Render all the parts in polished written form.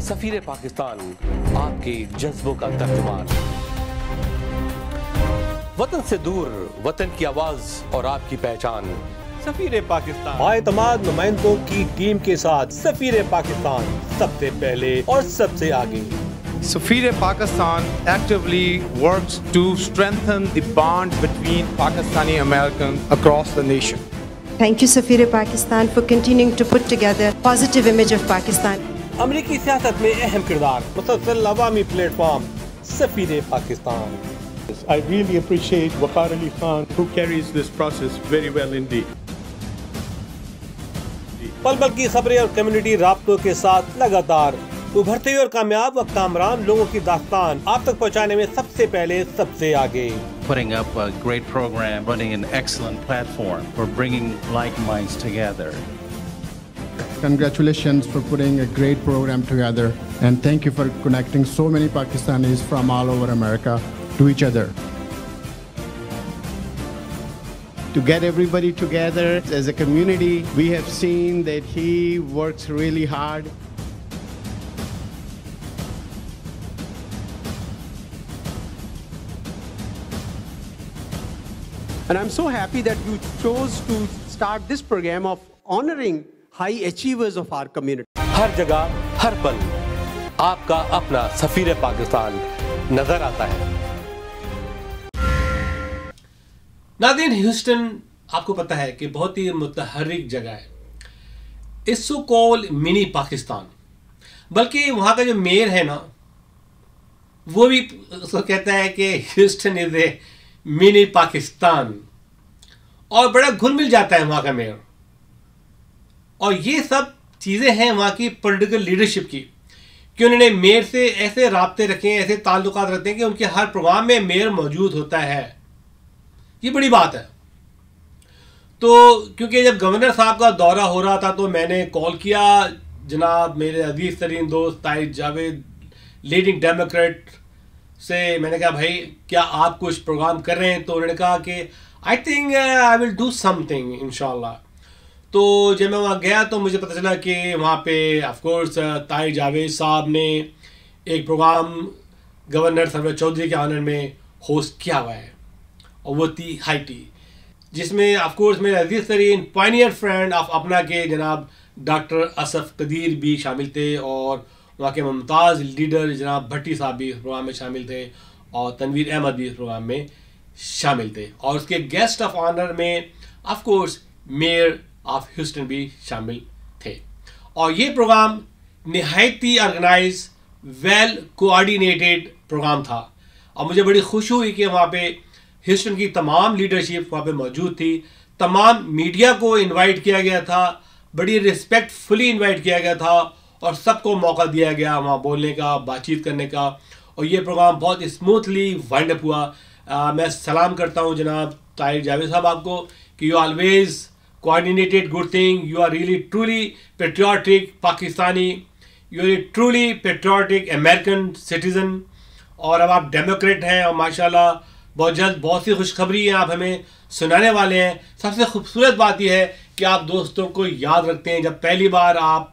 सफीर पाकिस्तान, आपके जज्बों का तर्जुमान। वतन से दूर, वतन की आवाज और आपकी पहचान। सफीर पाकिस्तान, बाएतमाद नुमाइंदों की टीम के साथ सफीर पाकिस्तान सबसे पहले और सबसे आगे। Safir Pakistan actively works to strengthen the bond between Pakistani Americans across the nation. Thank you, Safir Pakistan, for continuing to put together a positive image of Pakistan. अमरीकी सियासत में अहम किरदार, मुसलसल अवामी प्लेटफॉर्म सफीर Pakistan. I really appreciate Waqar Ali Khan, who carries this process very well indeed. पल पल की खबरें और कम्युनिटी राब्तों के साथ लगातार उभरते और कामयाब व कामरान लोगों की दास्तान आप तक पहुंचाने में सबसे पहले सबसे आगे। Putting up a great program, running an excellent platform for bringing like minds together. Congratulations for putting a great program together, and thank you for connecting so many Pakistanis from all over America to each other. To get everybody together as a community, we have seen that he works really hard. And I'm so happy that you chose to start this program of honoring high achievers of our community. हर जगह, हर पल आपका अपना सफीर पाकिस्तान नजर आता है। नाज़रीन, Houston आपको पता है कि बहुत ही मुतहर्रिक जगह है। It's so called mini Pakistan. बल्कि वहाँ का जो मेयर है ना, वो भी उसको कहता है कि Houston is a mini Pakistan, और बड़ा घुल मिल जाता है वहाँ का मेयर। और ये सब चीज़ें हैं वहाँ की पॉलिटिकल लीडरशिप की, कि उन्होंने मेयर से ऐसे राब्ते रखे हैं, ऐसे ताल्लुकात रखते हैं कि उनके हर प्रोग्राम में मेयर मौजूद होता है। ये बड़ी बात है। तो क्योंकि जब गवर्नर साहब का दौरा हो रहा था तो मैंने कॉल किया जनाब मेरे अजीज तरीन दोस्त ताहिर जावेद, लीडिंग डेमोक्रेट से। मैंने कहा भाई क्या आप कुछ प्रोग्राम कर रहे हैं? तो उन्होंने कहा कि I think I will do something इंशाल्लाह। तो जब मैं वहाँ गया तो मुझे पता चला कि वहाँ पे ऑफकोर्स ताहिर जावेद साहब ने एक प्रोग्राम गवर्नर सरवर चौधरी के ऑनर में होस्ट किया हुआ है, और वो थी हाई टी, जिसमें ऑफकोर्स मेरे अजीज तरीन पायनियर फ्रेंड ऑफ अपना के जनाब डॉक्टर असफ कदीर भी शामिल थे, और वहाँ के मुमताज़ लीडर जनाब भट्टी साहब भी इस प्रोग्राम में शामिल थे, और तनवीर अहमद भी इस प्रोग्राम में शामिल थे, और उसके गेस्ट ऑफ ऑनर में ऑफकोर्स मेयर ऑफ ह्यूस्टन भी शामिल थे। और ये प्रोग्राम निहायत ही ऑर्गेनाइज, वेल कोऑर्डिनेटेड प्रोग्राम था, और मुझे बड़ी खुशी हुई कि वहाँ पे ह्यूस्टन की तमाम लीडरशिप वहाँ पे मौजूद थी। तमाम मीडिया को इनवाइट किया गया था, बड़ी रिस्पेक्टफुली इनवाइट किया गया था, और सबको मौका दिया गया वहाँ बोलने का, बातचीत करने का, और ये प्रोग्राम बहुत स्मूथली वाइंड अप हुआ। मैं सलाम करता हूँ जनाब ताहिर जावेद साहब आपको कि you always coordinated good thing, you are really truly patriotic Pakistani, you are truly patriotic American citizen, और अब आप डेमोक्रेट हैं, और माशाल्लाह बहुत जल्द बहुत सी खुशखबरी हैं आप हमें सुनाने वाले हैं। सबसे खूबसूरत बात यह है कि आप दोस्तों को याद रखते हैं। जब पहली बार आप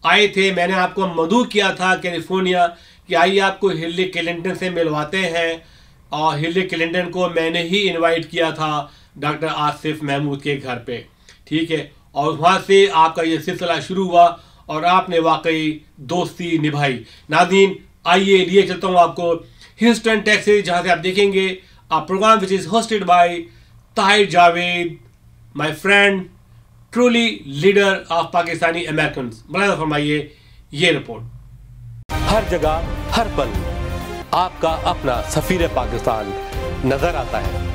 आए थे मैंने आपको मदऊ किया था कैलिफोर्निया कि आइए आपको हिलरी क्लिंटन से मिलवाते हैं, और हिलरी क्लिंटन को मैंने ही इनवाइट किया था डॉक्टर आसिफ महमूद के घर पे, ठीक है। और वहाँ से आपका ये सिलसिला शुरू हुआ और आपने वाकई दोस्ती निभाई। नाज़रीन आइए लिए चलता हूँ आपको ह्यूस्टन टेक्सास, जहाँ से आप देखेंगे a program which is hosted by Tahir Javed, my friend, truly leader of Pakistani Americans। मुलाज़ा फरमाइए ये रिपोर्ट। हर जगह, हर पल आपका अपना सफीर पाकिस्तान नजर आता है।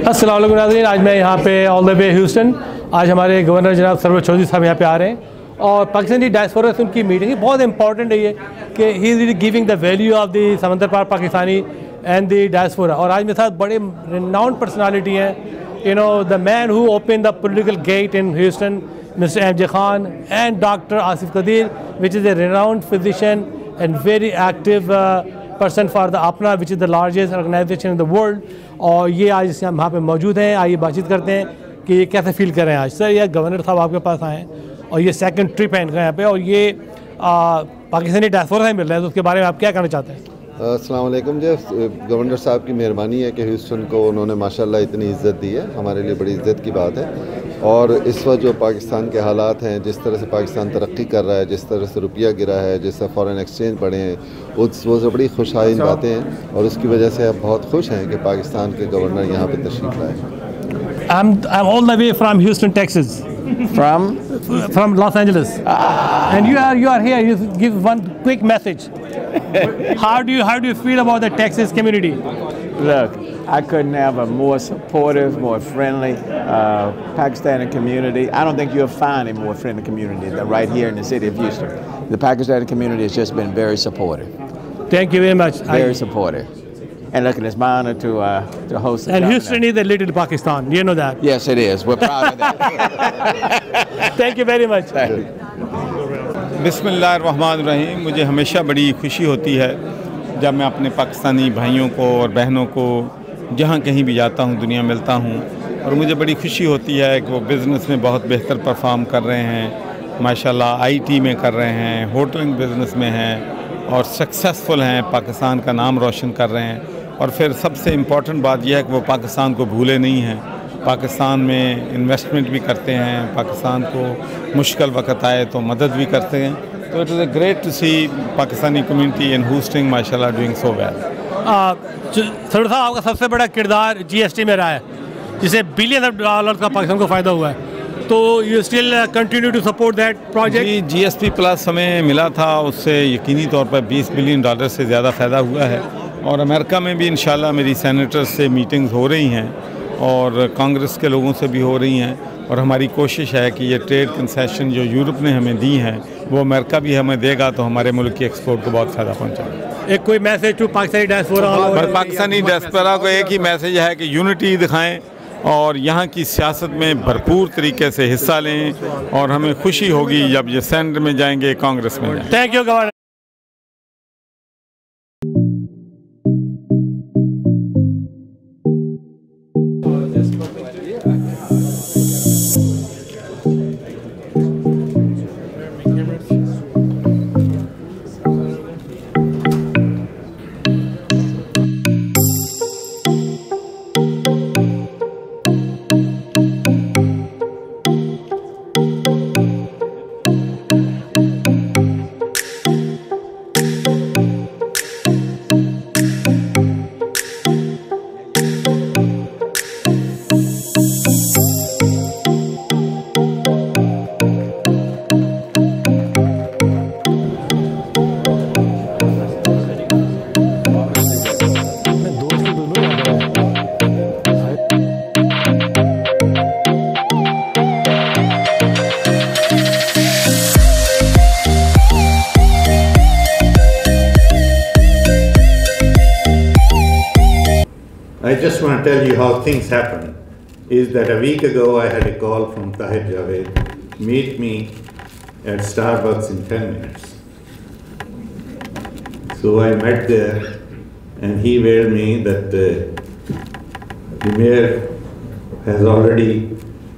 अस्सलाम वालेकुम नाज़रीन, आज मैं यहाँ पे ऑल द वे ह्यूस्टन। आज हमारे गवर्नर जनाब सरवर चौधरी साहब यहाँ पे आ रहे हैं, और पाकिस्तानी डायस्पोरा से उनकी मीटिंग बहुत इंपॉर्टेंट है ये कि he is giving the value of the समंदर पार पाकिस्तानी एंड द डायस्पोरा। और आज मेरे साथ बड़े रिनाउंड पर्सनालिटी हैं the man who opened the political gate in Houston, Mr. M.J. Khan, and Dr. Asaf Qadeer, which is a renowned physician and very active person for the APNA, which is the largest organization in the world. और ये आज हम यहाँ पे मौजूद हैं. आइए बातचीत करते हैं कि ये कैसे फील कर रहे हैं आज. सर, ये गवर्नर साहब आपके पास आए हैं और ये सेकंड ट्रिप है इनका यहाँ पे, और ये पाकिस्तानी डायस्पोरा से मिल रहा है, तो उसके बारे में आप क्या कहना चाहते हैं? अस्सलाम वालेकुम जी. गवर्नर साहब की मेहरबानी है कि ह्यूस्टन को उन्होंने माशाल्लाह इतनी इज़्ज़त दी है. हमारे लिए बड़ी इज़्ज़त की बात है. और इस वक्त जो पाकिस्तान के हालात हैं, जिस तरह से पाकिस्तान तरक्की कर रहा है, जिस तरह से रुपया गिरा है, जिस तरह फ़ॉरेन एक्सचेंज बढ़े हैं, वो सब बड़ी खुशहाल बातें हैं. और उसकी वजह से आप बहुत खुश हैं कि पाकिस्तान के गवर्नर यहाँ पर तशरीफ़ लाए. I'm all the way from Houston, Texas. From Los Angeles. And you are here. You give one quick message. How do you feel about the Texas community? Look, I couldn't have a more supportive, more friendly Pakistani community. I don't think you'll find a more friendly community than right here in the city of Houston. The Pakistani community has just been very supportive. Thank you very much. Very supportive. And look, it's my honor to host the And governor. Houston is a little Pakistan. You know that. Yes, it is. We're proud of that. Thank you very much. बिस्मिल्लाहिर्रहमानिर्रहीम. मुझे हमेशा बड़ी खुशी होती है जब मैं अपने पाकिस्तानी भाइयों को और बहनों को जहाँ कहीं भी जाता हूँ, दुनिया मिलता हूँ, और मुझे बड़ी खुशी होती है कि वो बिज़नेस में बहुत बेहतर परफॉर्म कर रहे हैं. माशाल्लाह आईटी में कर रहे हैं, होटलिंग बिज़नेस में हैं और सक्सेसफुल हैं, पाकिस्तान का नाम रोशन कर रहे हैं. और फिर सबसे इम्पॉर्टेंट बात यह है कि वो पाकिस्तान को भूले नहीं हैं, पाकिस्तान में इन्वेस्टमेंट भी करते हैं, पाकिस्तान को मुश्किल वक्त आए तो मदद भी करते हैं. तो it is great to see Pakistani community in Houston माशाल्लाह डूइंग सो वेल. सरवर साहब, आपका सबसे बड़ा किरदार जीएसटी में रहा है, जिसे बिलियन ऑफ डॉलर का पाकिस्तान को फ़ायदा हुआ है. तो you still continue to support that project? जी, जीएसपी प्लस हमें मिला था, उससे यकीनी तौर पर $20 बिलियन से ज़्यादा फ़ायदा हुआ है. और अमेरिका में भी इंशाल्लाह मेरी सेनेटर्स से मीटिंग्स हो रही हैं और कांग्रेस के लोगों से भी हो रही हैं. और हमारी कोशिश है कि ये ट्रेड कंसेशन जो यूरोप ने हमें दी हैं वो अमेरिका भी हमें देगा, तो हमारे मुल्क की एक्सपोर्ट को बहुत फ़ायदा पहुँचाएगा. एक कोई message to Pakistani diaspora? Pakistani diaspora को एक ही मैसेज है कि यूनिटी दिखाएं और यहाँ की सियासत में भरपूर तरीके से हिस्सा लें, और हमें खुशी होगी जब ये सेनेट में जाएंगे, कांग्रेस में जाएंगे. Thank you governor. I just want to tell you how things happened. Is that a week ago I had a call from Tahir Javed, meet me at Starbucks in 10 minutes. So I met there and he told me that the mayor has already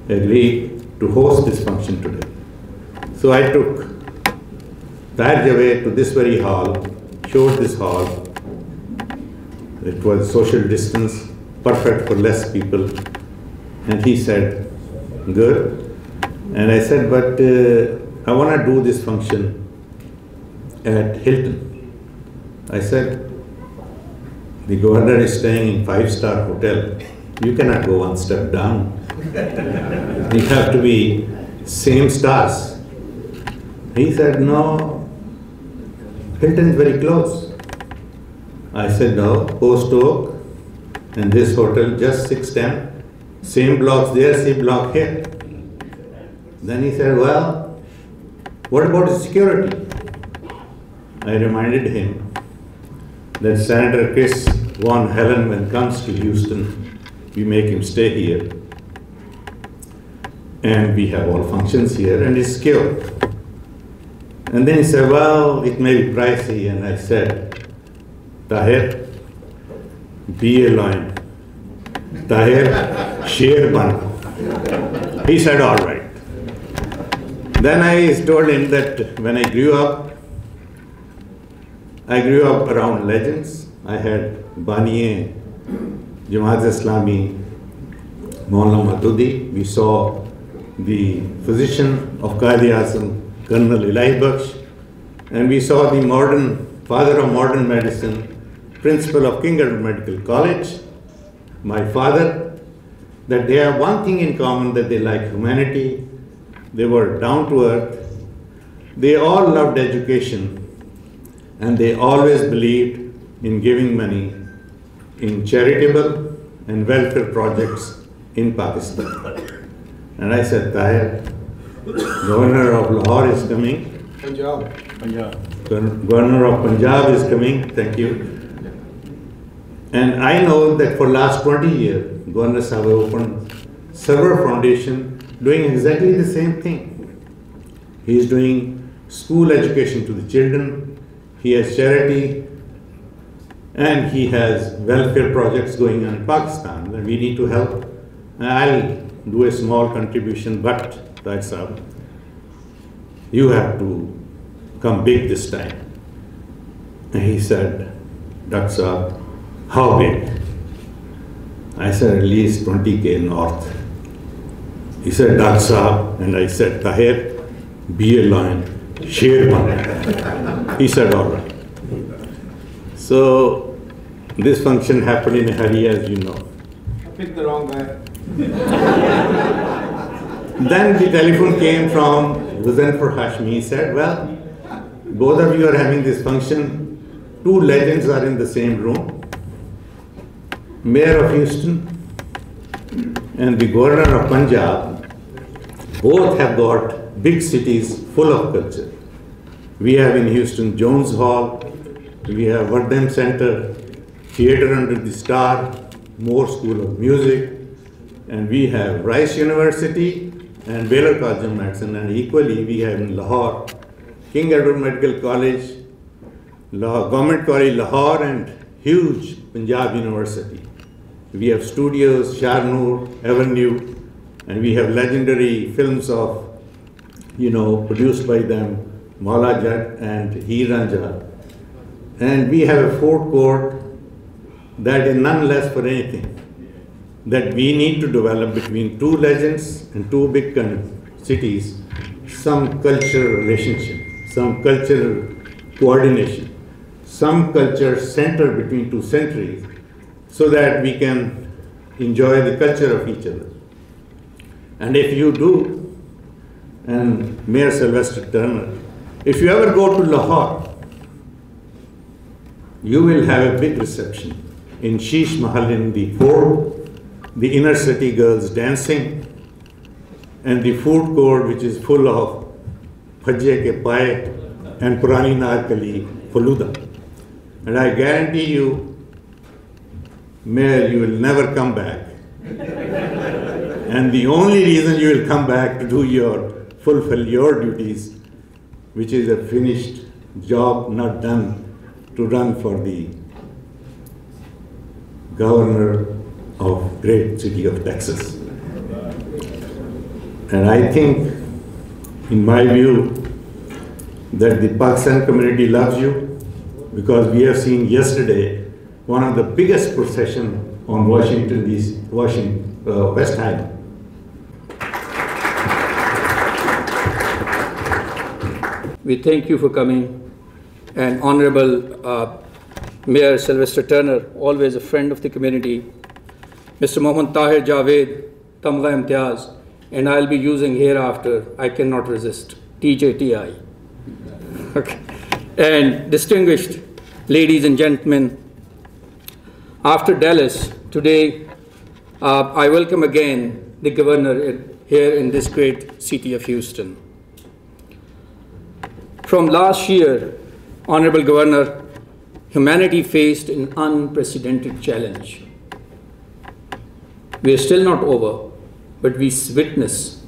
agreed to host this function today. So I took Tahir Javed to this very hall, showed this hall. It was social distance, perfect for less people. And he said, good. And I said, but I want to do this function at Hilton. I said, the governor is staying in 5-star hotel. You cannot go one step down. You have to be same stars. He said, no, Hilton is very close. I said, no, Post Oak and this hotel just 610, same blocks there, same block here. Then he said, well, what about the security? I reminded him that Senator Chris Von Helen, when comes to Houston, we make him stay here. and we have all functions here, and it's secure. And then he said, well, it may be pricey. And I said, Tahir, be a lion. Tahir, share one. He said, all right. Then I told him that when I grew up around legends. I had Baniye, Jamaat Islami, Maulana Matudi. We saw the physician of Qaid-e-Azam, Colonel Ilahi Baksh, and we saw the father of modern medicine, principal of King Edward Medical College, my father, that they have one thing in common, that they like humanity, they were down to earth, they all loved education, and they always believed in giving money in charitable and welfare projects in Pakistan. And I said, Tahir, Governor of Lahore is coming. Punjab. Governor of Punjab is coming, thank you. And I know that for last 20 years, Governor Sahib opened Sarwar Foundation doing exactly the same thing. He is doing school education to the children, he has charity, and he has welfare projects going on in Pakistan, and we need to help. I'll do a small contribution, but Tahir Sahib, you have to come big this time. And he said, Dr. Sahib, how big? I said, at least 20K north. He said, Dr. Sahib, and I said, Tahir, be a lion, share one. He said, all right. So this function happened in a hurry, as you know. I picked the wrong guy. Then the telephone came from Huzanfar Hashmi. He said, well, both of you are having this function. Two legends are in the same room. Mayor of Houston and the Governor of Punjab both have got big cities full of culture. We have in Houston Jones Hall, we have Wardem Center, Theatre Under the Star, Moore School of Music, and we have Rice University and Baylor College of Medicine, and equally we have in Lahore, King Edward Medical College, Government College Lahore, and huge Punjab University. We have studios, Sharnoor, Avenue, and we have legendary films of, produced by them, Maula Jat and Heer Ranjha. And we have a food court that is none less for anything, that we need to develop between two legends and two big cities, some cultural relationship, some cultural coordination, some culture center between two centuries, so that we can enjoy the culture of each other. And if you do, and Mayor Sylvester Turner, if you ever go to Lahore, you will have a big reception in Sheesh Mahal in the fort, the inner city girls dancing, and the food court which is full of bhajje ke paye and purani narkali faluda. And I guarantee you, Mayor, you will never come back. And the only reason you will come back to fulfill your duties, which is a finished job not done, to run for the governor of great city of Texas. And I think, in my view, that the Pakistan community loves you, because we have seen yesterday one of the biggest procession on West Island. We thank you for coming, and Honorable Mayor Sylvester Turner, always a friend of the community, Mr. Mohammed Tahir Javed, Tamgha Imtiaz, and I'll be using hereafter, I cannot resist, TJTI. Okay. And distinguished ladies and gentlemen, after Dallas, today I welcome again the Governor here in this great city of Houston. From last year, Honorable Governor, humanity faced an unprecedented challenge. We are still not over, but we witness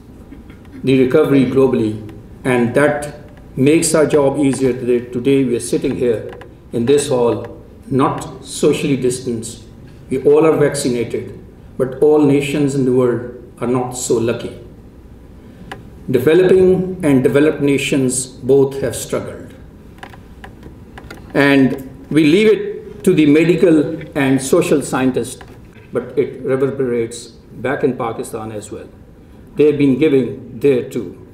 the recovery globally, and that makes our job easier today. Today we are sitting here in this hall, not socially distanced. We all are vaccinated, but all nations in the world are not so lucky. Developing and developed nations both have struggled. And we leave it to the medical and social scientists, but it reverberates back in Pakistan as well. They've been giving there too.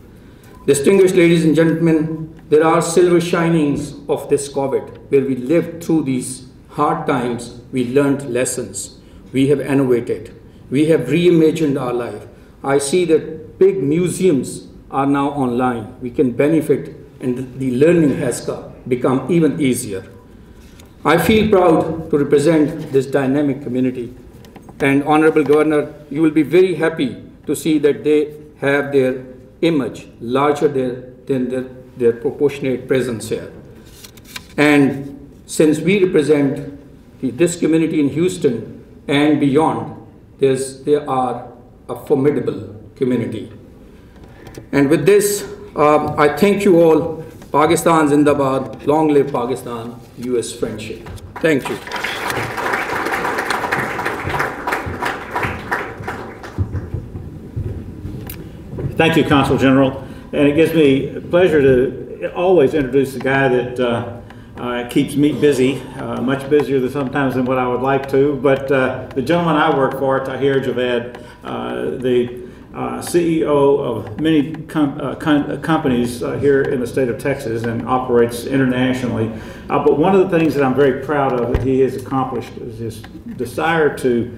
Distinguished ladies and gentlemen, there are silver shinings of this COVID, where we lived through these hard times, we learned lessons, we have innovated, we have reimagined our life. I see that big museums are now online. We can benefit, and the learning has become even easier. I feel proud to represent this dynamic community. And Honorable Governor, you will be very happy to see that they have their image larger than their proportionate presence here. And since we represent this community in Houston and beyond, they are a formidable community. And with this, I thank you all. Pakistan Zindabad, long live Pakistan, US friendship. Thank you. Thank you, Consul General. And it gives me pleasure to always introduce the guy that keeps me busy, much busier sometimes than what I would like to. But the gentleman I work for, Tahir Javed, the CEO of many companies here in the state of Texas and operates internationally. But one of the things that I'm very proud of that he has accomplished is his desire to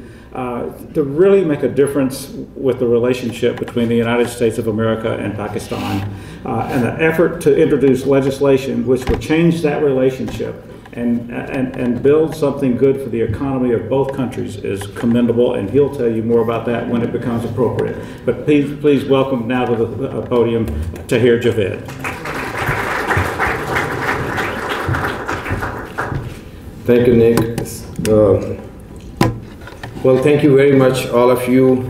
really make a difference with the relationship between the United States of America and Pakistan, and the effort to introduce legislation which will change that relationship and build something good for the economy of both countries is commendable, and he'll tell you more about that when it becomes appropriate. But please welcome now to the podium Tahir Javed. Thank you, Nick. Well, thank you very much, all of you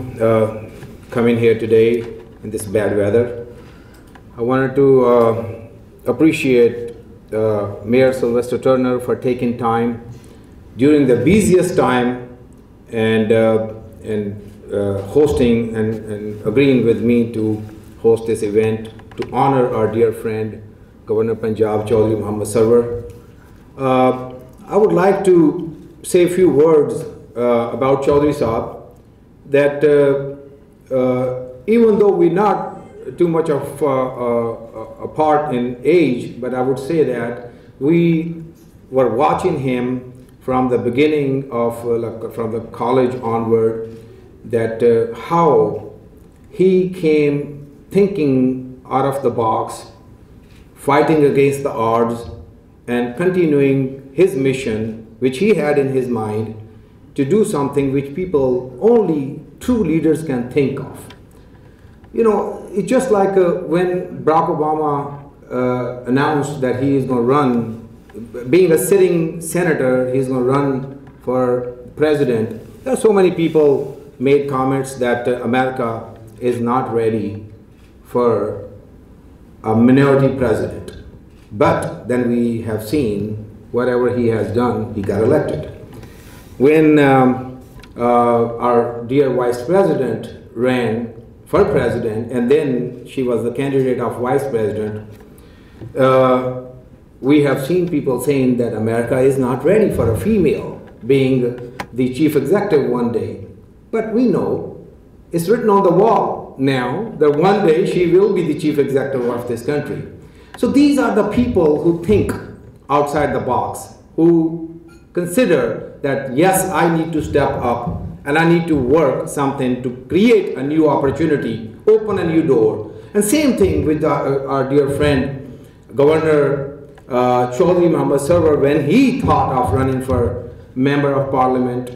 coming here today in this bad weather. I wanted to appreciate Mayor Sylvester Turner for taking time during the busiest time and hosting and agreeing with me to host this event to honor our dear friend, Governor Punjab Chaudhry Sarwar. I would like to say a few words about Chaudhry Saab, that even though we're not too much of apart in age, but I would say that we were watching him from the beginning of, from the college onward, that how he came thinking out of the box, fighting against the odds, and continuing his mission, which he had in his mind, to do something which people, only true leaders can think of. You know, it's just like when Barack Obama announced that he is going to run, being a sitting senator, he's going to run for president. There are so many people made comments that America is not ready for a minority president. But then we have seen whatever he has done, he got elected. When our dear Vice President ran for president, and then she was the candidate of Vice President, we have seen people saying that America is not ready for a female being the chief executive one day. But we know, it's written on the wall now, that one day she will be the chief executive of this country. So these are the people who think outside the box, who consider that, yes, I need to step up and I need to work something to create a new opportunity, open a new door. And same thing with our dear friend, Governor Chaudhry Sarwar, when he thought of running for Member of Parliament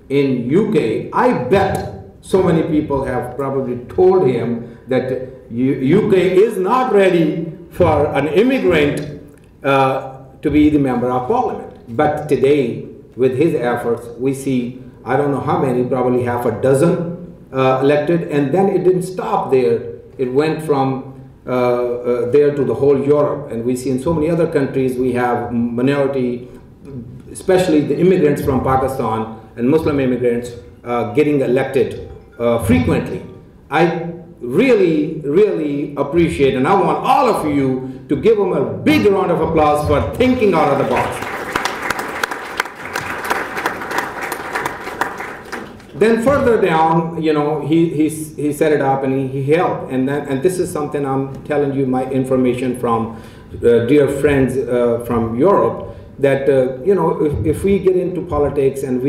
in UK. I bet so many people have probably told him that UK is not ready for an immigrant to be the Member of Parliament. But today, with his efforts, we see, I don't know how many, probably half a dozen elected, and then it didn't stop there. it went from there to the whole Europe. And we see in so many other countries we have minority, especially the immigrants from Pakistan and Muslim immigrants getting elected frequently. I really, really appreciate, and I want all of you to give them a big round of applause for thinking out of the box. Then further down, you know, he set it up and he helped. And this is something I'm telling you, my information from dear friends from Europe, that you know, if we get into politics and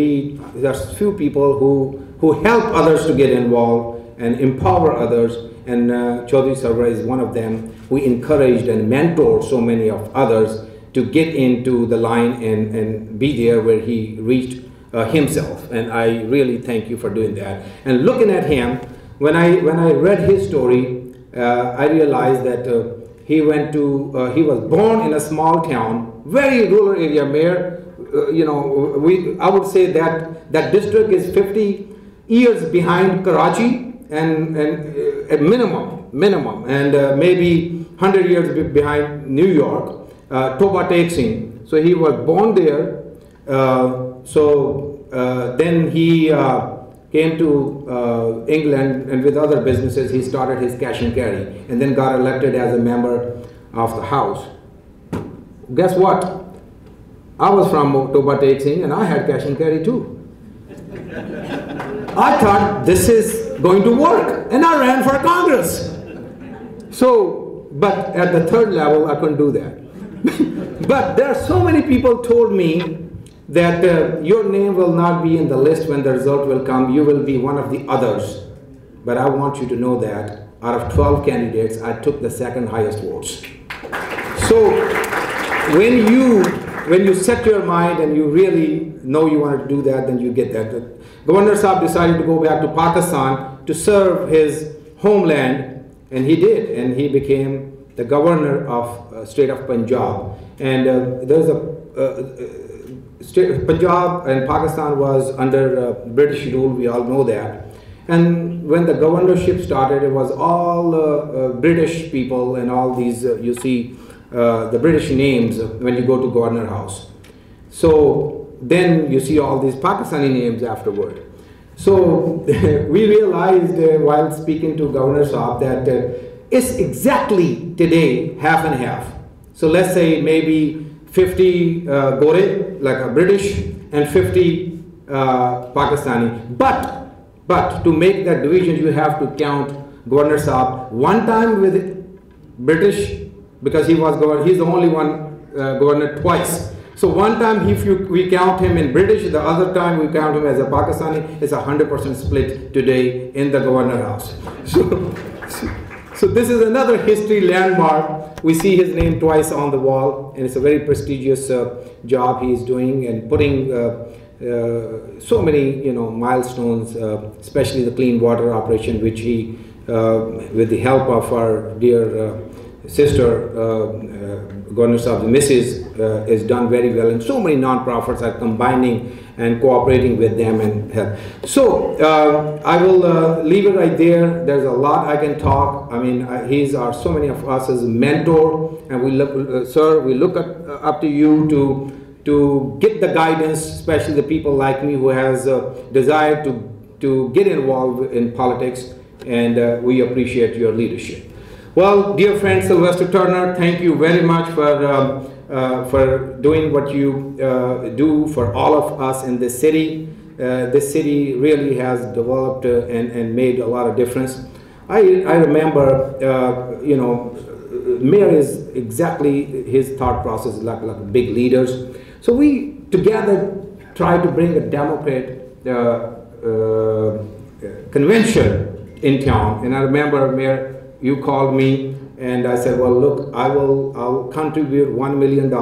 there's few people who help others to get involved and empower others, and Chaudhry Sarwar is one of them. We encouraged and mentored so many of others to get into the line and be there where he reached himself, and I really thank you for doing that. And looking at him, when I read his story, I realized that he was born in a small town, very rural area. Mayor, you know, I would say that district is 50 years behind Karachi, and at minimum, and maybe 100 years behind New York, Toba Takesing. So he was born there. Then he came to England, and with other businesses he started his cash and carry, and then got elected as a member of the House. Guess what? I was from Toba Takesing and I had cash and carry too. I thought this is going to work, and I ran for Congress. So, but at the third level I couldn't do that. But there are so many people told me that your name will not be in the list when the result will come. You will be one of the others. But I want you to know that out of 12 candidates, I took the second highest votes. So when you set your mind and you really know you want to do that, then you get that. Governor Saab decided to go back to Pakistan to serve his homeland, and he did, and he became the governor of state of Punjab. And there's Punjab and Pakistan was under British rule, we all know that. And when the governorship started, it was all British people and all these, you see the British names when you go to Governor House. So then you see all these Pakistani names afterward. So we realized while speaking to Governor Saab that it's exactly today half and half. So let's say maybe 50 Gore, like a British, and 50 Pakistani. But to make that division, you have to count Governor Saab one time with British, because he's the only one governor twice. So one time we count him in British, the other time we count him as a Pakistani. It's 100% split today in the Governor House. So this is another history landmark. We see his name twice on the wall, and it's a very prestigious job he is doing, and putting so many milestones, especially the clean water operation, which he, with the help of our dear sister, Governor Saab, the Mrs., is done very well, and so many non-profits are combining and cooperating with them and help. So I will leave it right there. There's a lot I can talk. I mean, he's so many of us as a mentor, and we look, sir, we look up to you to get the guidance, especially the people like me who has a desire to get involved in politics, and we appreciate your leadership. Well, dear friend Sylvester Turner, thank you very much for doing what you do for all of us in this city. This city really has developed and made a lot of difference. I remember, mayor is exactly his thought process, like big leaders. So we together try to bring a Democrat convention in town. And I remember, Mayor, you called me and I said, well, look, I'll contribute $1 million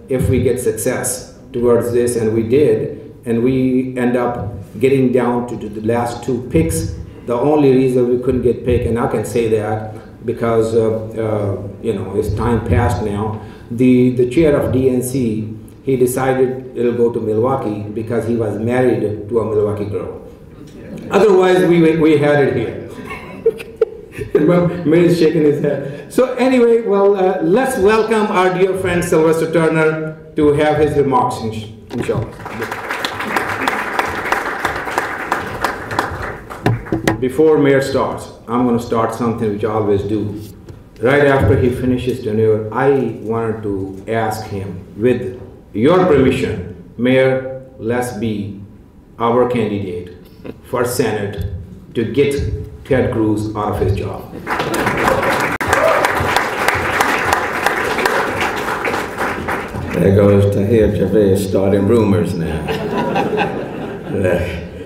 if we get success towards this, and we did, and we end up getting down to the last 2 picks. The only reason we couldn't get picked, and I can say that because it's time past now. The chair of DNC, he decided it'll go to Milwaukee because he was married to a Milwaukee girl. Otherwise, we had it here. Mayor is shaking his head. So anyway, well, let's welcome our dear friend Sylvester Turner to have his remarks, inshallah. Before Mayor starts, I'm going to start something which I always do. Right after he finishes tenure, I wanted to ask him, with your permission, Mayor, let's be our candidate for Senate to get Ted Cruz out of his job. There goes Tahir Javed starting rumors now.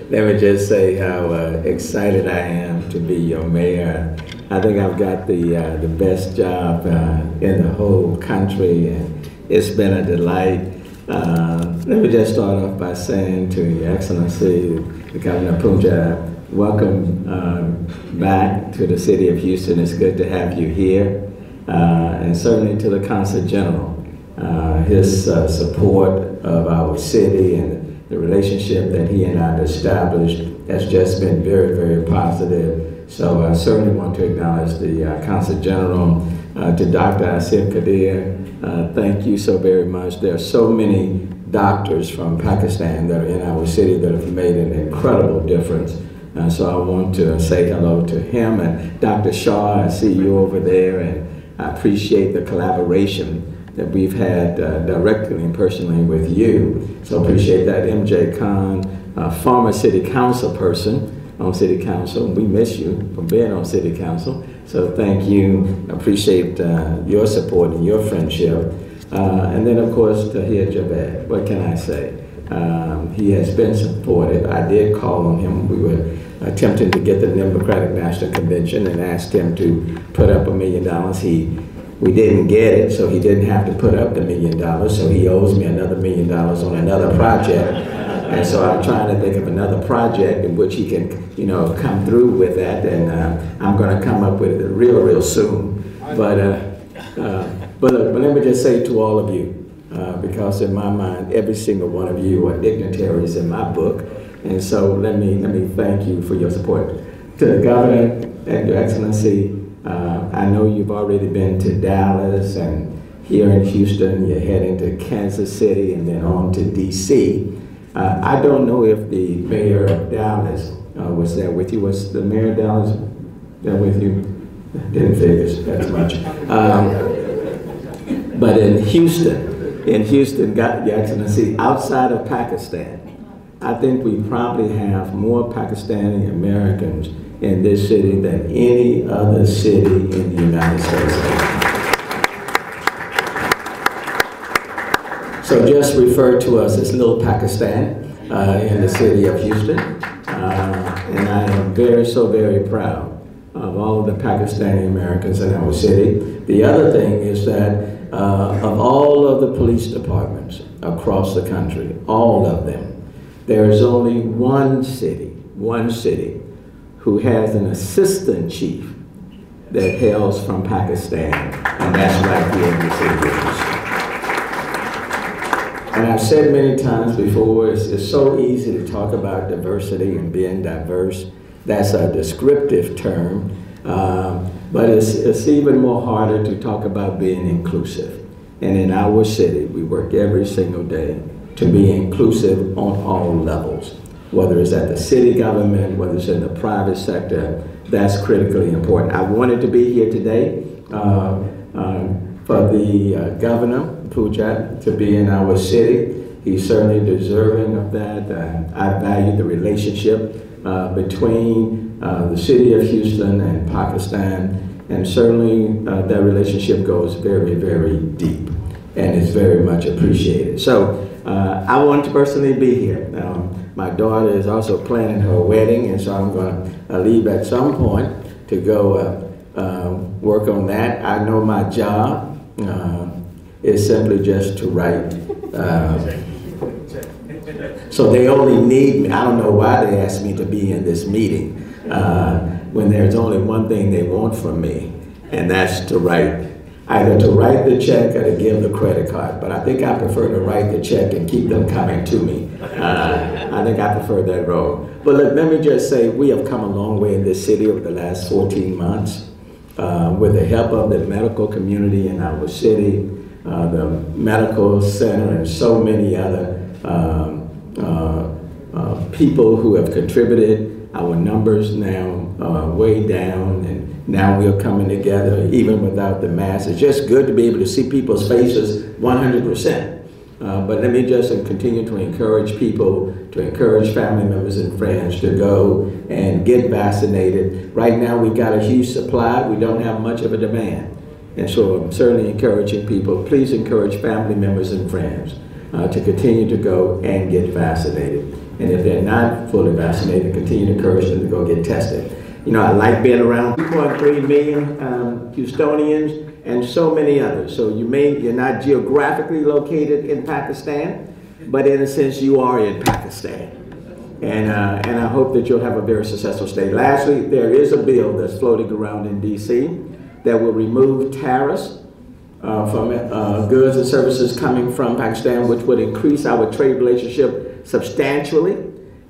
Let me just say how excited I am to be your mayor. I think I've got the best job in the whole country, and it's been a delight. Let me just start off by saying to Your Excellency, the Governor Punjab, welcome back to the city of Houston. It's good to have you here. And certainly to the Consul General. His support of our city and the relationship that he and I have established has just been very, very positive. So I certainly want to acknowledge the Consul General, to Dr. Asaf Qadeer. Thank you so very much. There are so many doctors from Pakistan that are in our city that have made an incredible difference. So I want to say hello to him and Dr. Shaw. I see you over there, and I appreciate the collaboration that we've had directly and personally with you. So appreciate that. MJ Khan, former city council person on city council. We miss you for being on city council. So thank you. Appreciate your support and your friendship. And then of course, Tahir Javed. What can I say? He has been supportive. I did call on him. We were attempting to get the Democratic National Convention and asked him to put up $1 million. We didn't get it, so he didn't have to put up the $1 million, so he owes me another $1 million on another project. And so I'm trying to think of another project in which he can, come through with that, and I'm going to come up with it real soon. But let me just say to all of you, because in my mind, every single one of you are dignitaries in my book, and so let me thank you for your support. To the Governor and Your Excellency, I know you've already been to Dallas, and here in Houston, you're heading to Kansas City and then on to DC. I don't know if the mayor of Dallas was there with you. Was the mayor of Dallas there with you? Didn't figure that much. But in Houston, Your Excellency, outside of Pakistan, I think we probably have more Pakistani Americans in this city than any other city in the United States. So just refer to us as Little Pakistan in the city of Houston. And I am so very proud of all of the Pakistani Americans in our city. The other thing is that of all of the police departments across the country, all of them, there is only one city who has an assistant chief that hails from Pakistan, and that's right here in the city of Houston. And I've said many times before, it's so easy to talk about diversity and being diverse. That's a descriptive term, but it's even more harder to talk about being inclusive. And in our city, we work every single day to be inclusive on all levels. Whether it's at the city government, whether it's in the private sector, that's critically important. I wanted to be here today for the governor, Punjab, to be in our city. He's certainly deserving of that. I value the relationship between the city of Houston and Pakistan, and certainly that relationship goes very, very deep, and it's very much appreciated. So I want to personally be here. My daughter is also planning her wedding, and so I'm going to leave at some point to go work on that. I know my job is simply just to write. So they only need me. I don't know why they asked me to be in this meeting when there's only one thing they want from me, and that's to write. Either to write the check or to give the credit card, but I think I prefer to write the check and keep them coming to me. I think I prefer that role. But look, let me just say, we have come a long way in this city over the last 14 months. with the help of the medical community in our city, the medical center, and so many other people who have contributed. Our numbers now way down, and now we're coming together even without the mask. It's just good to be able to see people's faces 100%. But let me just continue to encourage people, to encourage family members and friends to go and get vaccinated. Right now we've got a huge supply. We don't have much of a demand. And so I'm certainly encouraging people, please encourage family members and friends to continue to go and get vaccinated. And if they're not fully vaccinated, continue to encourage them to go get tested. You know, I like being around 2.3 million Houstonians and so many others. So you're not geographically located in Pakistan, but in a sense you are in Pakistan. And I hope that you'll have a very successful stay. Lastly, there is a bill that's floating around in DC that will remove tariffs from goods and services coming from Pakistan, which would increase our trade relationship substantially.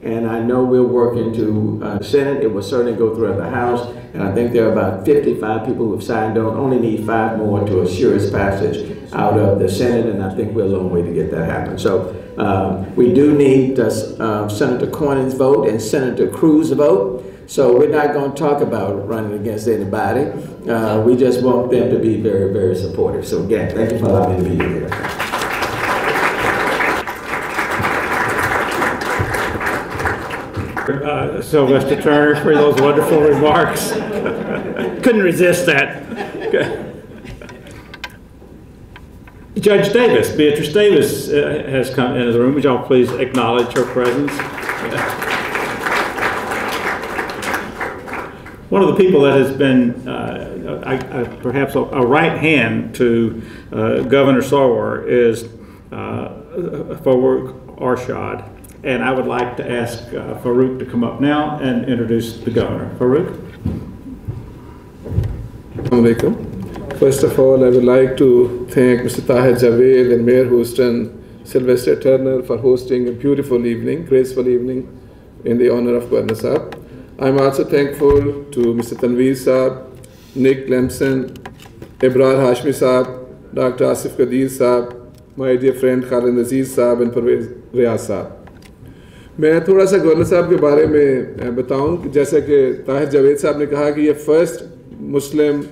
And I know we're working to the Senate. It will certainly go through the House. And I think there are about 55 people who have signed on. Only need 5 more to assure its passage out of the Senate. And I think we're a long way to get that happen. So we do need Senator Cornyn's vote and Senator Cruz's vote. So we're not going to talk about running against anybody. We just want them to be very, very supportive. So again, thank you for allowing me to be here. Sylvester Turner, for those wonderful remarks. Couldn't resist that. Judge Davis, Beatrice Davis has come into the room. Would y'all please acknowledge her presence? One of the people that has been perhaps a right hand to Governor Sarwar is Farouk Arshad. And I would like to ask Farouk to come up now and introduce the governor. Farouk? Assalamu alaikum. First of all, I would like to thank Mr. Tahir Javed and Mayor Houston, Sylvester Turner for hosting a beautiful evening, graceful evening in the honor of Governor Saab. I'm also thankful to Mr. Tanveer Saab, Nick Lemson, Ibrar Hashmi Saab, Dr. Asaf Qadeer Saab, my dear friend Khalid Aziz Saab and Parvez Riyaz Saab. मैं थोड़ा सा governor साहब के बारे में बताऊं, जैसा कि ताहिर जावेद साहब ने कहा कि ये फर्स्ट मुस्लिम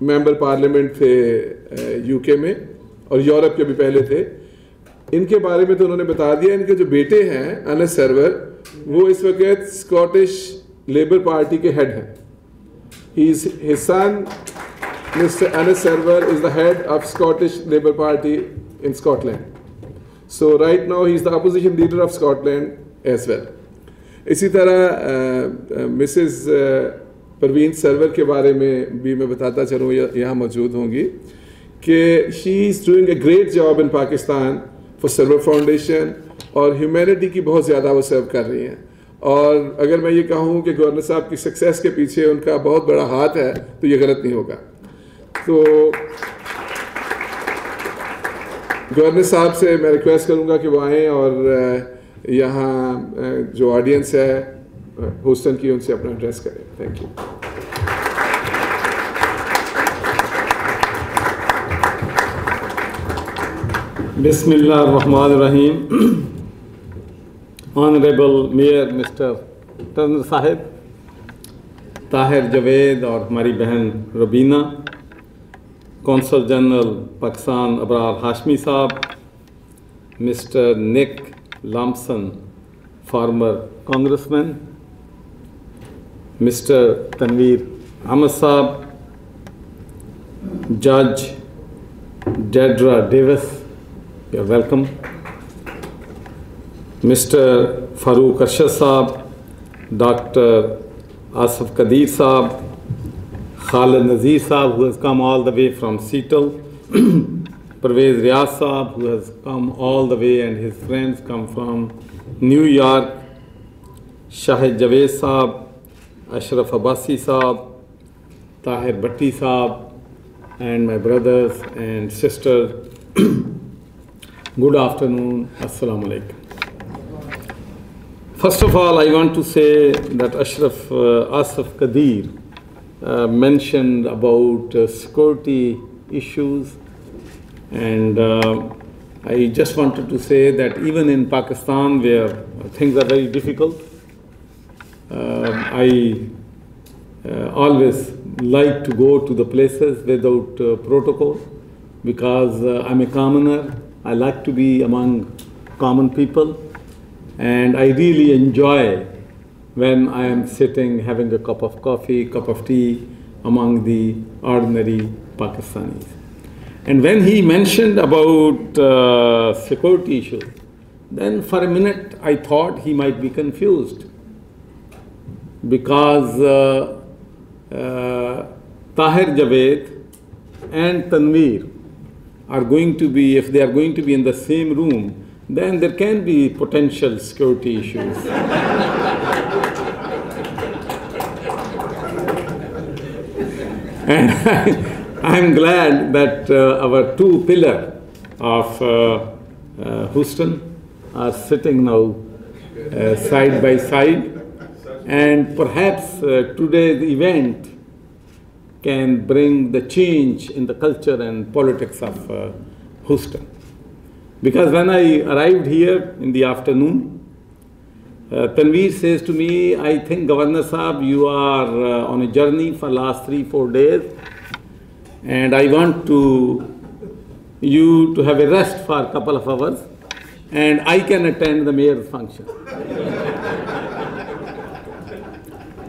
मेंबर पार्लियामेंट थे यूके में और यूरोप के भी पहले थे. इनके बारे में तो उन्होंने बता दिया. इनके जो बेटे हैं अनस सरवर, वो इस वक्त स्कॉटिश लेबर पार्टी के हेड हैं. His son, Mr. Anas Sarwar, is the head of Scottish Labour Party in Scotland. So right now he is the opposition leader of Scotland as well. इसी तरह Mrs Parveen server के बारे में भी मैं बताता चलूँ, यहाँ मौजूद होंगी कि she is doing a great job in Pakistan for server foundation और ह्यूमैनिटी की बहुत ज़्यादा वो सर्व कर रही हैं. और अगर मैं ये कहूँ कि गवर्नर साहब की सक्सेस के पीछे उनका बहुत बड़ा हाथ है तो ये गलत नहीं होगा. तो गवर्नर साहब से मैं रिक्वेस्ट करूँगा कि वो आएँ और यहाँ जो ऑडियंस है ह्यूस्टन की, उनसे अपना एड्रेस करें. Thank you. Bismillahirrahmanirrahim. Honorable Mayor Mr. Turner Sahib, Tahir Javed और हमारी बहन रबीना, कौंसल जनरल पाकिस्तान अबरार हाशमी साहब, mister Nick Lampson former congressman, mister Tanveer Ahmed साहब, जज Dedra Davis, you're welcome, Mr. Farouk Arshad Saab, Dr. Asaf Qadeer Saab, Khalid Aziz Saab, who has come all the way from Seattle, Parvez Riyaz Saab, who has come all the way, and his friends come from New York, Shahid Javed Saab, Ashraf Abbasi Saab, Tahir Bhatti Saab, and my brothers and sisters. Good afternoon. Assalamu alaikum. First of all, I want to say that Asaf Qadeer mentioned about security issues, and I just wanted to say that even in Pakistan, where things are very difficult, I always like to go to the places without protocol, because I'm a commoner. I like to be among common people, and I really enjoy when I am sitting having a cup of coffee, cup of tea among the ordinary Pakistanis. And when he mentioned about security issues, then for a minute I thought he might be confused, because Tahir Javed and Tanveer are going to be, if they are going to be in the same room, then there can be potential security issues. And I'm glad that our two pillars of Houston are sitting now side by side, and perhaps today's event can bring the change in the culture and politics of Houston. Because when I arrived here in the afternoon, Tanveer says to me, I think Governor Saab, you are on a journey for last 3-4 days, and I want you to have a rest for a couple of hours, and I can attend the mayor's function.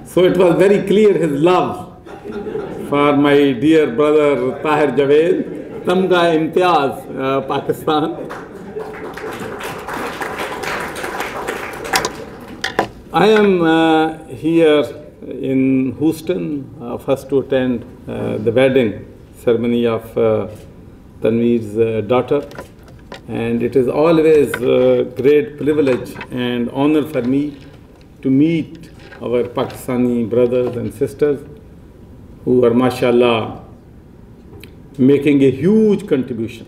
So it was very clear his love for my dear brother Tahir Javed, Tamga Imtiaz, Pakistan. I am here in Houston, first to attend the wedding ceremony of Tanveer's daughter, and it is always a great privilege and honor for me to meet our Pakistani brothers and sisters who are, mashallah, making a huge contribution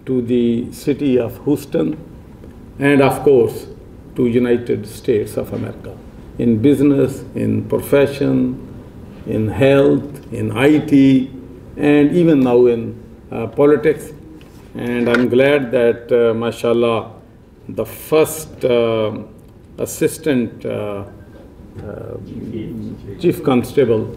to the city of Houston and, of course, to United States of America in business, in profession, in health, in IT, and even now in politics. And I'm glad that, mashallah, the first assistant chief constable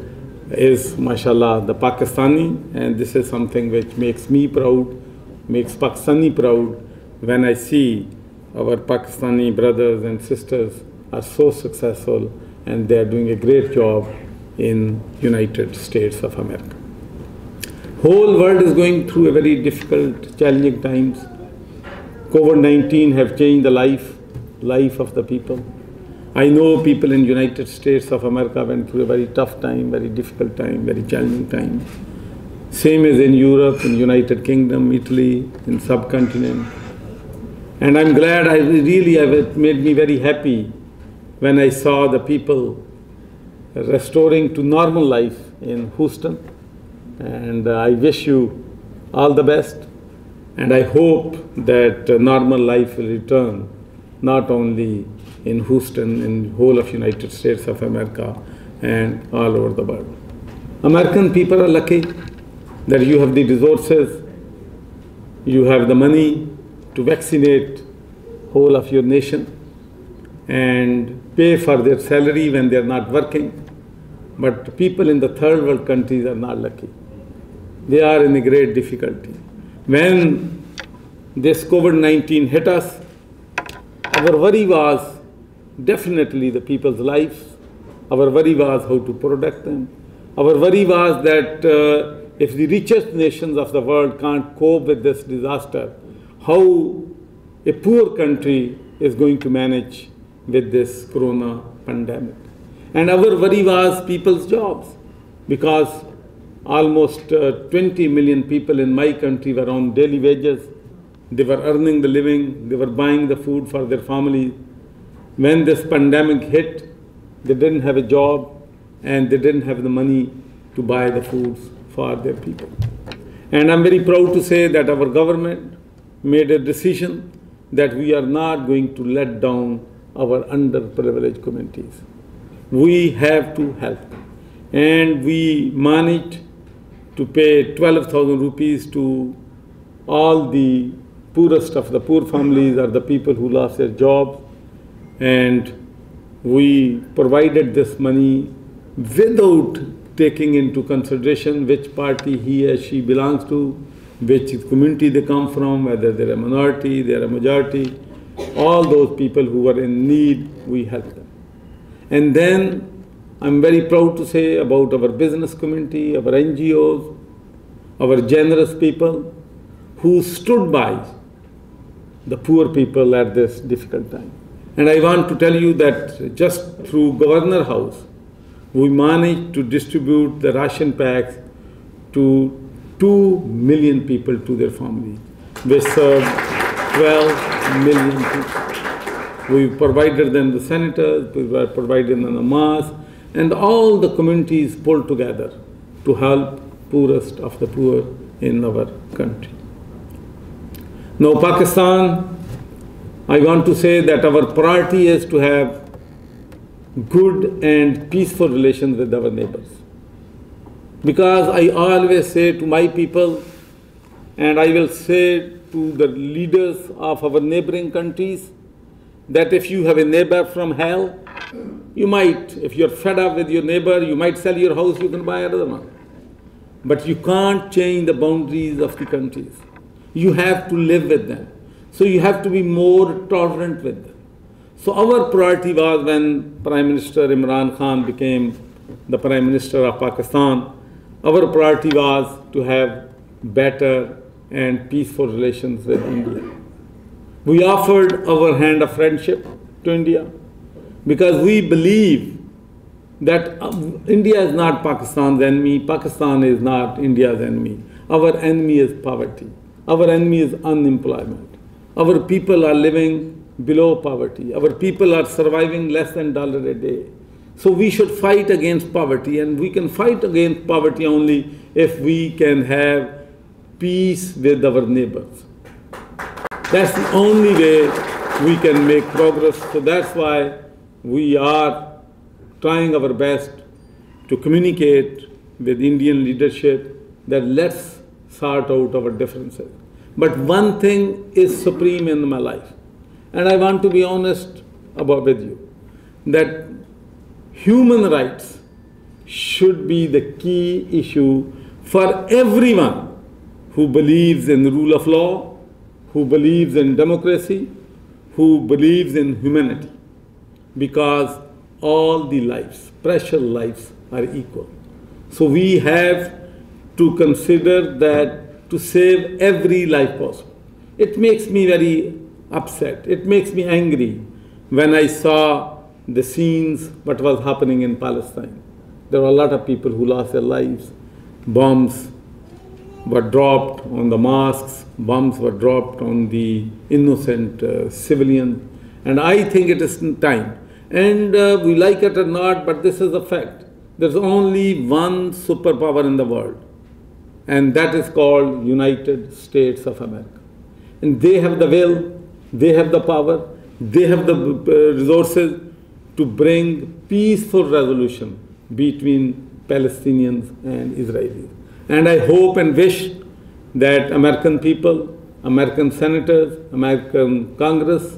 is, mashallah, the Pakistani, and this is something which makes me proud, makes Pakistani proud when I see our Pakistani brothers and sisters are so successful and they are doing a great job in United States of America. Whole world is going through a very difficult, challenging times. COVID-19 have changed the life of the people. I know people in United States of America went through a very tough time, very difficult time, very challenging time. Same as in Europe, in United Kingdom, Italy, in subcontinent. And I'm glad, it made me very happy when I saw the people restoring to normal life in Houston. And I wish you all the best. And I hope that normal life will return, not only in Houston, in the whole of United States of America and all over the world. American people are lucky that you have the resources, you have the money to vaccinate whole of your nation and pay for their salary when they are not working. But people in the third world countries are not lucky. They are in a great difficulty. When this COVID-19 hit us, our worry was definitely the people's lives. Our worry was how to protect them. Our worry was that if the richest nations of the world can't cope with this disaster, how a poor country is going to manage with this corona pandemic. And our worry was people's jobs, because almost 20 million people in my country were on daily wages. They were earning the living, they were buying the food for their family. When this pandemic hit, they didn't have a job and they didn't have the money to buy the foods for their people. And I'm very proud to say that our government made a decision that we are not going to let down our underprivileged communities. We have to help them. and we managed to pay 12,000 rupees to all the poorest of the poor families or the people who lost their jobs, and we provided this money without taking into consideration which party he or she belongs to, which community they come from, whether they're a minority, they're a majority. All those people who were in need, we helped them. And then I'm very proud to say about our business community, our NGOs, our generous people who stood by the poor people at this difficult time. And I want to tell you that just through Governor House, we managed to distribute the ration packs to 2 million people to their family. We served 12 million people. We provided them the senators, we provided them the masks, and all the communities pulled together to help poorest of the poor in our country. Now, Pakistan, I want to say that our priority is to have good and peaceful relations with our neighbors. Because I always say to my people, and I will say to the leaders of our neighboring countries, that if you have a neighbor from hell, you might, if you're fed up with your neighbor, you might sell your house, you can buy another one. But you can't change the boundaries of the countries. You have to live with them. So you have to be more tolerant with them. So our priority was, when Prime Minister Imran Khan became the Prime Minister of Pakistan, our priority was to have better and peaceful relations with India. We offered our hand of friendship to India because we believe that India is not Pakistan's enemy, Pakistan is not India's enemy. Our enemy is poverty. Our enemy is unemployment. Our people are living below poverty. Our people are surviving less than $1 a day. So we should fight against poverty, and we can fight against poverty only if we can have peace with our neighbors. That's the only way we can make progress. So that's why we are trying our best to communicate with Indian leadership that let's sort out our differences. But one thing is supreme in my life, and I want to be honest with you, that human rights should be the key issue for everyone who believes in the rule of law, who believes in democracy, who believes in humanity, because all the lives, precious lives, are equal. So we have to consider that to save every life possible. It makes me very upset. It makes me angry when I saw the scenes, what was happening in Palestine. There were a lot of people who lost their lives. Bombs were dropped on the mosques. Bombs were dropped on the innocent civilians. And I think it is time. And we like it or not, but this is a fact. There's only one superpower in the world, and that is called United States of America. And they have the will, they have the power, they have the resources to bring peaceful resolution between Palestinians and Israelis. And I hope and wish that American people, American senators, American Congress,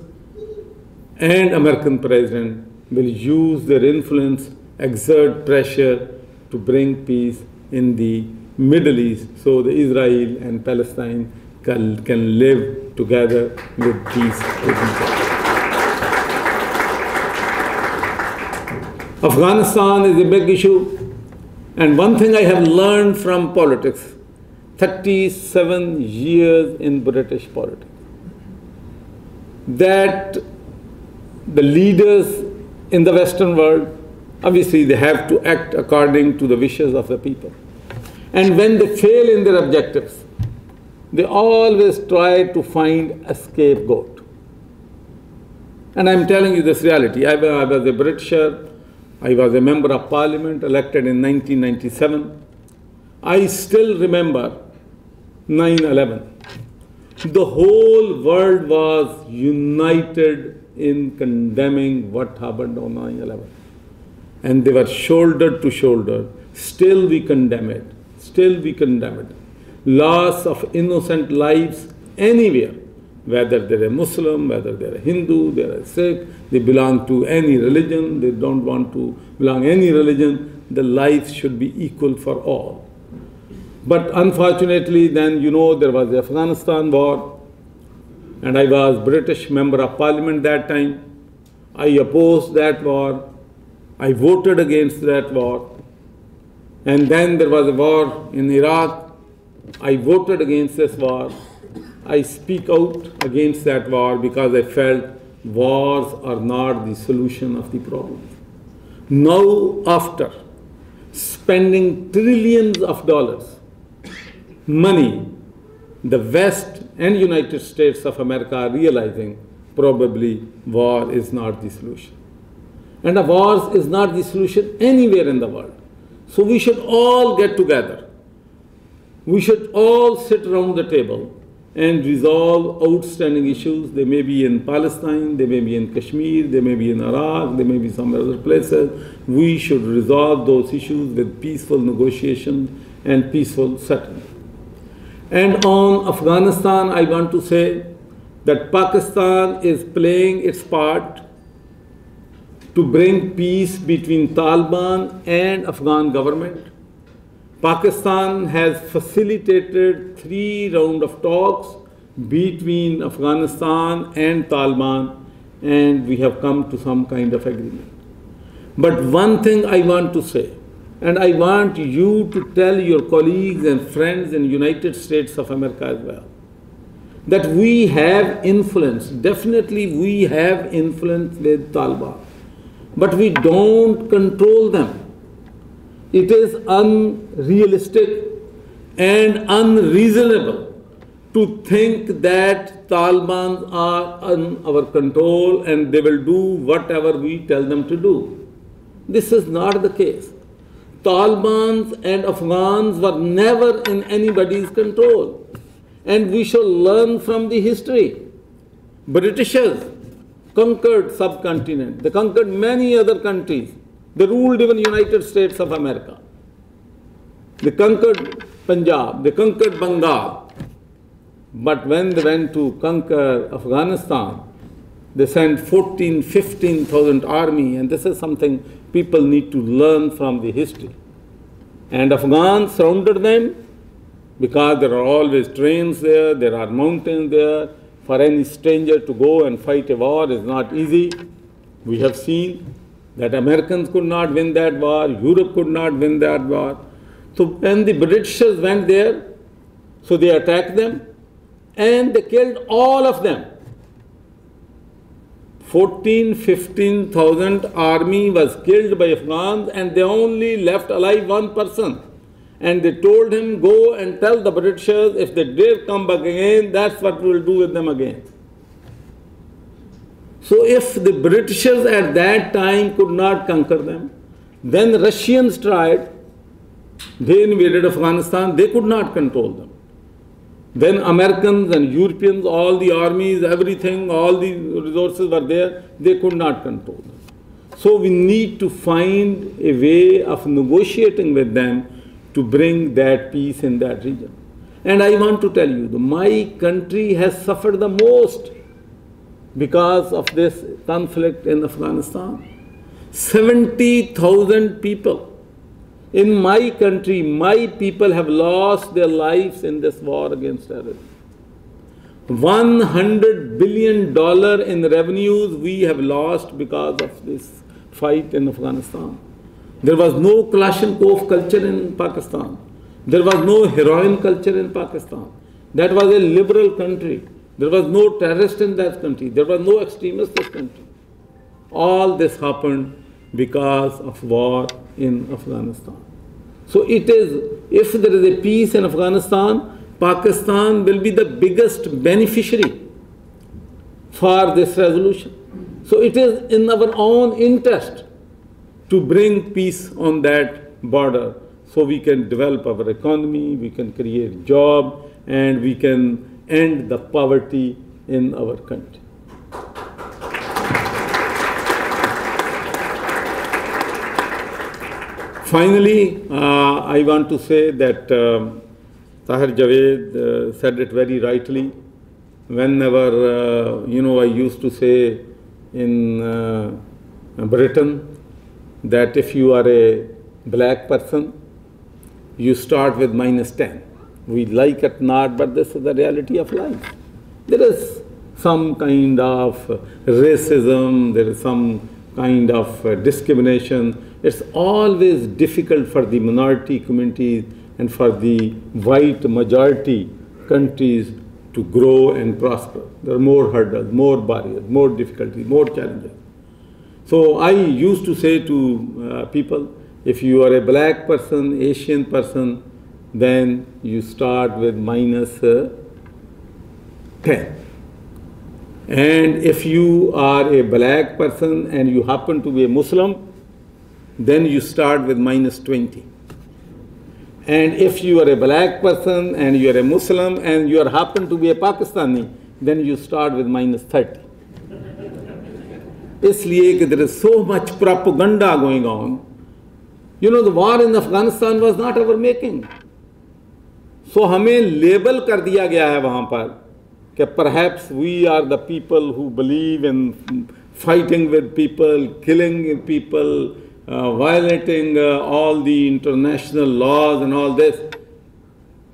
and American President will use their influence, exert pressure to bring peace in the Middle East so the Israel and Palestine can live together with peace with each other. Afghanistan is a big issue, and one thing I have learned from politics, 37 years in British politics, that the leaders in the Western world, obviously they have to act according to the wishes of the people. And when they fail in their objectives, they always try to find a scapegoat. And I'm telling you this reality. I was a Britisher. I was a member of parliament elected in 1997. I still remember 9/11. The whole world was united in condemning what happened on 9/11. And they were shoulder to shoulder, still we condemn it. Still we condemn it. Loss of innocent lives anywhere, whether they're a Muslim, whether they're a Hindu, they're a Sikh, they belong to any religion, they don't want to belong to any religion, the life should be equal for all. But unfortunately, then, you know, there was the Afghanistan war, and I was British member of parliament that time. I opposed that war. I voted against that war. And then there was a war in Iraq. I voted against this war. I speak out against that war because I felt wars are not the solution of the problem. Now, after spending trillions of dollars, money, the West and United States of America are realizing probably war is not the solution. And a war is not the solution anywhere in the world. So we should all get together. We should all sit around the table and resolve outstanding issues. They may be in Palestine, they may be in Kashmir, they may be in Iraq, they may be some other places. We should resolve those issues with peaceful negotiations and peaceful settlement. And on Afghanistan, I want to say that Pakistan is playing its part to bring peace between Taliban and Afghan government. Pakistan has facilitated 3 rounds of talks between Afghanistan and Taliban, and we have come to some kind of agreement. But one thing I want to say, and I want you to tell your colleagues and friends in the United States of America as well, that we have influence, definitely we have influence with Taliban, but we don't control them. It is unrealistic and unreasonable to think that Taliban are on our control and they will do whatever we tell them to do. This is not the case. Taliban and Afghans were never in anybody's control. And we shall learn from the history. Britishers conquered subcontinent. They conquered many other countries. They ruled even United States of America. They conquered Punjab. They conquered Bengal. But when they went to conquer Afghanistan, they sent 15,000 army, and this is something people need to learn from the history. And Afghans surrounded them because there are always trains there, there are mountains there. For any stranger to go and fight a war is not easy. We have seen that Americans could not win that war, Europe could not win that war. So when the Britishers went there, so they attacked them and they killed all of them. 15,000 army was killed by Afghans and they only left alive 1 person. And they told him, go and tell the Britishers if they dare come back again, that's what we will do with them again. So if the Britishers at that time could not conquer them, then Russians tried, they invaded Afghanistan, they could not control them. Then Americans and Europeans, all the armies, everything, all the resources were there, they could not control them. So we need to find a way of negotiating with them to bring that peace in that region. And I want to tell you, my country has suffered the most because of this conflict in Afghanistan. 70,000 people in my country, my people have lost their lives in this war against terrorism. $100 billion in revenues we have lost because of this fight in Afghanistan. There was no Kalashnikov culture in Pakistan. There was no heroin culture in Pakistan. That was a liberal country. There was no terrorist in that country. There was no extremist in this country. All this happened because of war in Afghanistan. So it is, if there is a peace in Afghanistan, Pakistan will be the biggest beneficiary for this resolution. So it is in our own interest to bring peace on that border so we can develop our economy, we can create jobs, and we can end the poverty in our country. Finally, I want to say that Tahir Javed said it very rightly. Whenever, I used to say in Britain that if you are a black person, you start with -10. We like it not, but this is the reality of life. There is some kind of racism, there is some kind of discrimination. It's always difficult for the minority communities and for the white majority countries to grow and prosper. There are more hurdles, more barriers, more difficulties, more challenges. So I used to say to people, if you are a black person, Asian person, then you start with -10. And if you are a black person and you happen to be a Muslim, then you start with -20. And if you are a black person and you are a Muslim and you happen to be a Pakistani, then you start with -30. Isliye that there is so much propaganda going on. The war in Afghanistan was not our making. So हमें label कर दिया गया है वहाँ पर कि perhaps we are the people who believe in fighting with people, killing people, violating all the international laws and all this.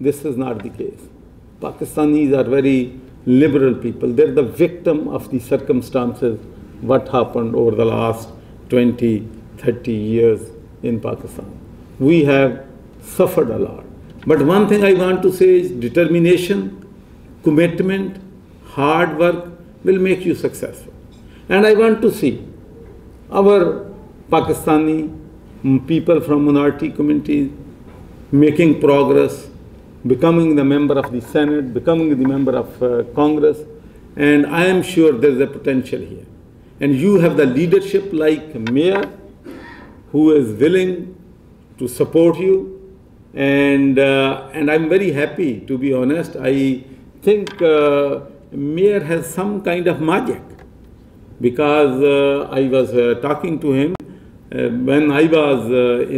This is not the case. Pakistanis are very liberal people. They're the victim of the circumstances, what happened over the last 20, 30 years in Pakistan. We have suffered a lot. But one thing I want to say is determination, commitment, hard work will make you successful. And I want to see our Pakistani people from minority communities making progress, becoming the member of the Senate, becoming the member of Congress, and I am sure there is a potential here. And you have the leadership like Mayor who is willing to support you, and I'm very happy, to be honest. I think Mayor has some kind of magic, because I was talking to him when I was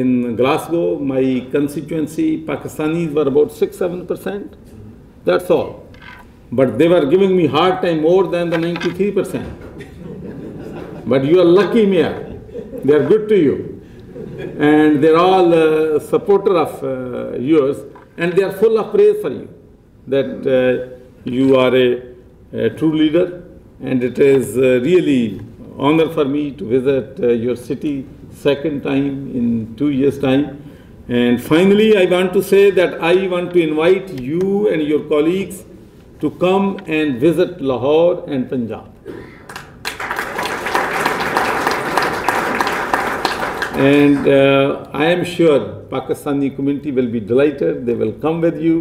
in Glasgow. My constituency, Pakistanis were about 6-7%. That's all. But they were giving me hard time more than the 93%. But you are lucky, Mayor. They are good to you. And they're all supporter of yours, and they are full of praise for you, that you are a true leader. And it is really honor for me to visit your city second time in 2 years' time. And finally, I want to say that I want to invite you and your colleagues to come and visit Lahore and Punjab. And I am sure Pakistani community will be delighted. They will come with you,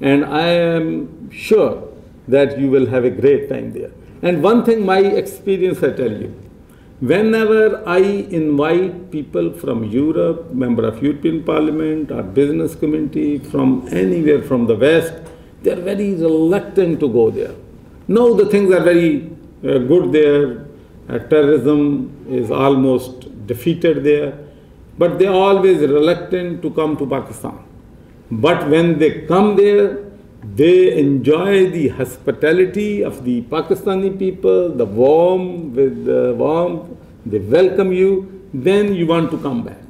and I am sure that you will have a great time there. And one thing, my experience, I tell you, whenever I invite people from Europe, member of European Parliament or business community from anywhere from the West, they are very reluctant to go there. Now the things are very good there. Terrorism is almost defeated there, but they are always reluctant to come to Pakistan. But when they come there, they enjoy the hospitality of the Pakistani people, the warmth, they welcome you, then you want to come back.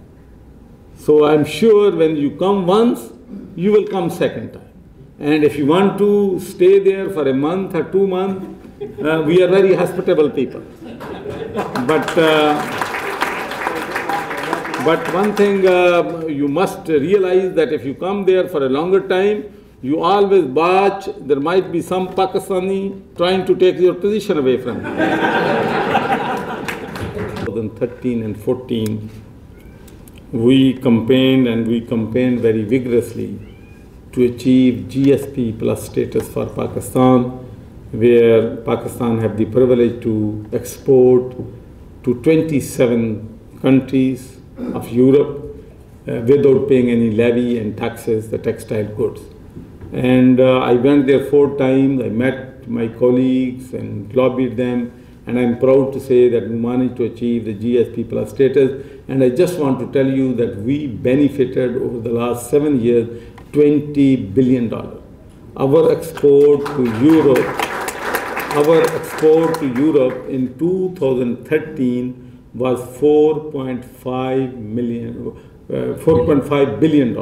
So I'm sure when you come once, you will come second time. And if you want to stay there for a month or 2 months, we are very hospitable people. But one thing you must realize, that if you come there for a longer time, you always watch, there might be some Pakistani trying to take your position away from you. 2013 and 14, we campaigned very vigorously to achieve GSP plus status for Pakistan, where Pakistan have the privilege to export to 27 countries of Europe without paying any levy and taxes, the textile goods. And I went there 4 times, I met my colleagues and lobbied them, and I'm proud to say that we managed to achieve the GSP Plus status. And I just want to tell you that we benefited over the last 7 years $20 billion. Our export to Europe in 2013 was $4.5 billion.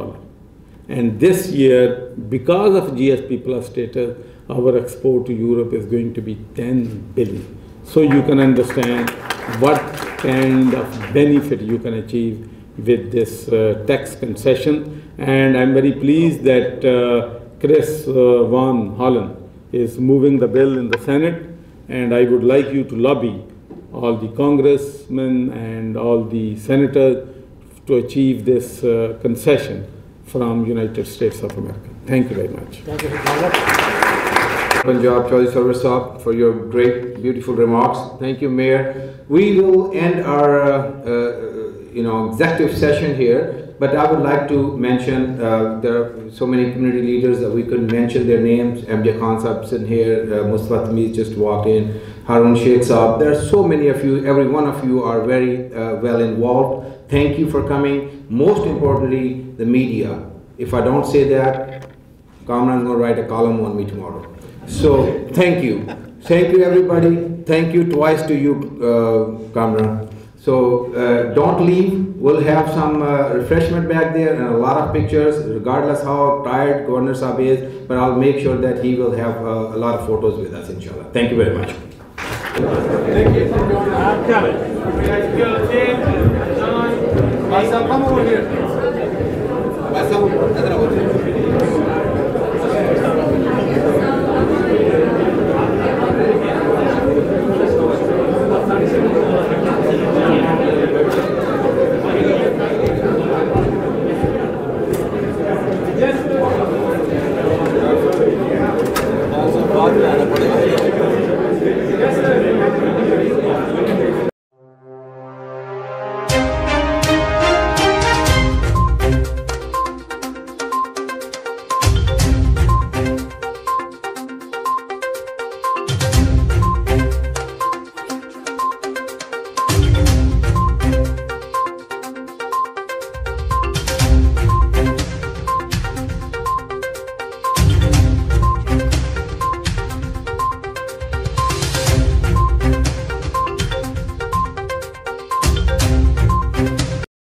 And this year, because of GSP Plus status, our export to Europe is going to be 10 billion. So you can understand what kind of benefit you can achieve with this tax concession. And I'm very pleased that Chris Van Hollen is moving the bill in the Senate, and I would like you to lobby all the congressmen and all the senators to achieve this concession from United States of America. Thank you very much. Thank you. Punjab, Chaudhry Sarwar, for your great, beautiful remarks. Thank you, Mayor. We will end our executive session here, but I would like to mention there are so many community leaders that we couldn't mention their names. MJ Khan Saab sitting here, Mustafa Tamiz just walked in, Harun Sheikh Saab. There are so many of you, every one of you are very well involved. Thank you for coming. Most importantly, the media. If I don't say that, Kamran's going to write a column on me tomorrow. So thank you. Thank you, everybody. Thank you twice to you, Kamran. So don't leave. We'll have some refreshment back there and a lot of pictures, regardless how tired Governor Saab is, but I'll make sure that he will have a lot of photos with us, inshallah. Thank you very much. Thank you. I'm coming. Come over here.